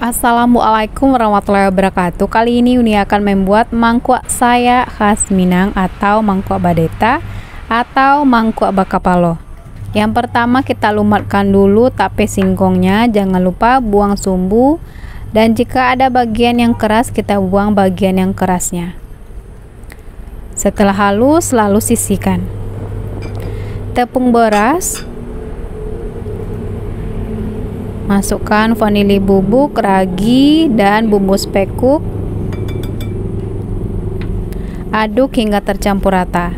Assalamualaikum warahmatullahi wabarakatuh. Kali ini Uni akan membuat mangkuak saya khas Minang atau mangkuak badeta atau mangkuak bakapalo. Yang pertama kita lumatkan dulu tape singkongnya, jangan lupa buang sumbu, dan jika ada bagian yang keras kita buang bagian yang kerasnya. Setelah halus lalu sisihkan. Tepung beras, masukkan vanili bubuk, ragi, dan bumbu spekuk. Aduk hingga tercampur rata.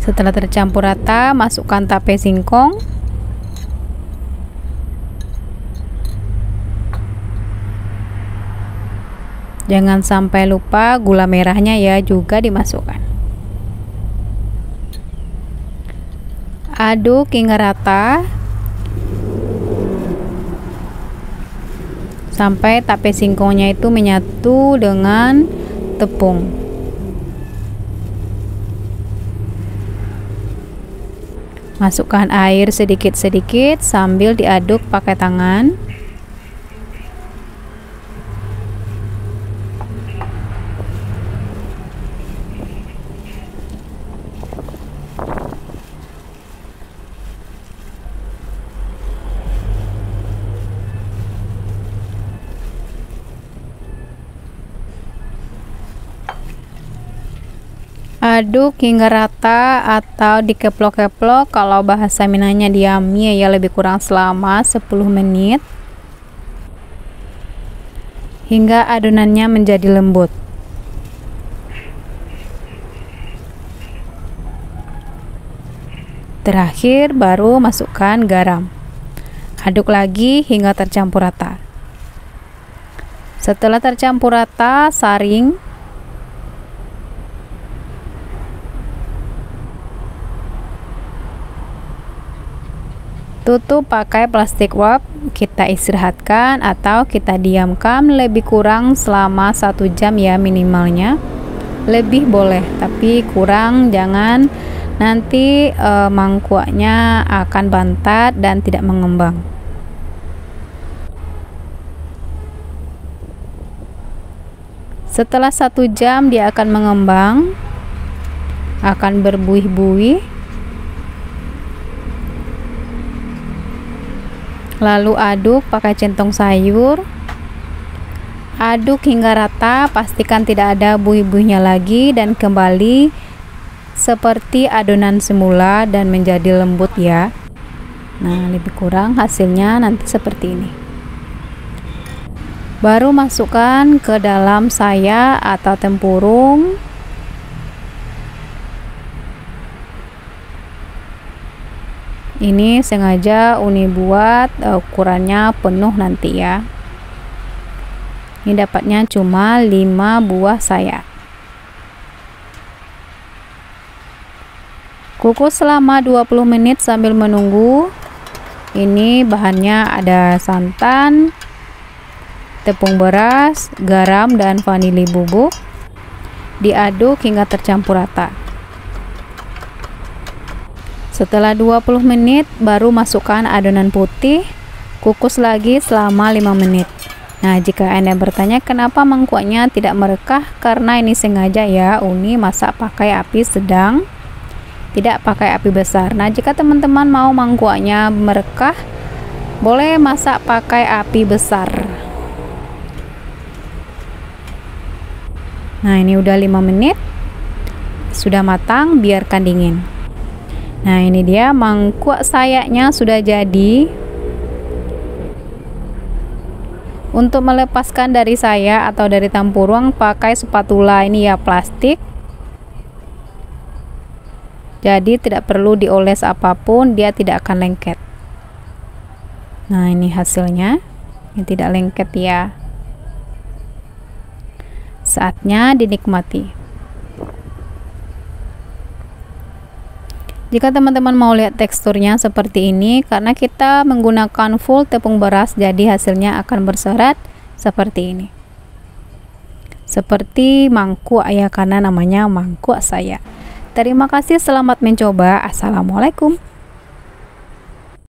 Setelah tercampur rata, masukkan tape singkong. Jangan sampai lupa gula merahnya ya juga dimasukkan. Aduk hingga rata sampai tape singkongnya itu menyatu dengan tepung. Masukkan air sedikit-sedikit sambil diaduk pakai tangan. Aduk hingga rata atau dikeplok-keplok, kalau bahasa Minangnya diami ya, lebih kurang selama 10 menit hingga adonannya menjadi lembut. Terakhir baru masukkan garam. Aduk lagi hingga tercampur rata. Setelah tercampur rata, saring. Tutup pakai plastik wrap, kita istirahatkan atau kita diamkan lebih kurang selama 1 jam ya minimalnya. Lebih boleh, tapi kurang jangan, nanti mangkuaknya akan bantat dan tidak mengembang. Setelah 1 jam dia akan mengembang, akan berbuih-buih. Lalu aduk pakai centong sayur. Aduk hingga rata, pastikan tidak ada buih-buihnya lagi dan kembali seperti adonan semula dan menjadi lembut ya. Nah, lebih kurang hasilnya nanti seperti ini. Baru masukkan ke dalam saya atau tempurung. Ini sengaja Uni buat ukurannya penuh nanti ya. Ini dapatnya cuma 5 buah saya. Kukus selama 20 menit sambil menunggu. Ini bahannya ada santan, tepung beras, garam, dan vanili bubuk. Diaduk hingga tercampur rata. Setelah 20 menit baru masukkan adonan putih, kukus lagi selama 5 menit. Nah, jika Anda bertanya kenapa mangkuaknya tidak merekah, karena ini sengaja ya Uni masak pakai api sedang, tidak pakai api besar. Nah, jika teman-teman mau mangkuaknya merekah, boleh masak pakai api besar. Nah, ini udah 5 menit, sudah matang, biarkan dingin. Nah, ini dia mangkuak sayaknya sudah jadi. Untuk melepaskan dari saya atau dari tempurung pakai spatula ini ya, plastik. Jadi tidak perlu dioles apapun, dia tidak akan lengket. Nah, ini hasilnya. Ini tidak lengket ya. Saatnya dinikmati. Jika teman-teman mau lihat teksturnya seperti ini, karena kita menggunakan full tepung beras, jadi hasilnya akan berserat seperti ini. seperti mangkuk ya, karena namanya mangkuk saya. Terima kasih, selamat mencoba. Assalamualaikum.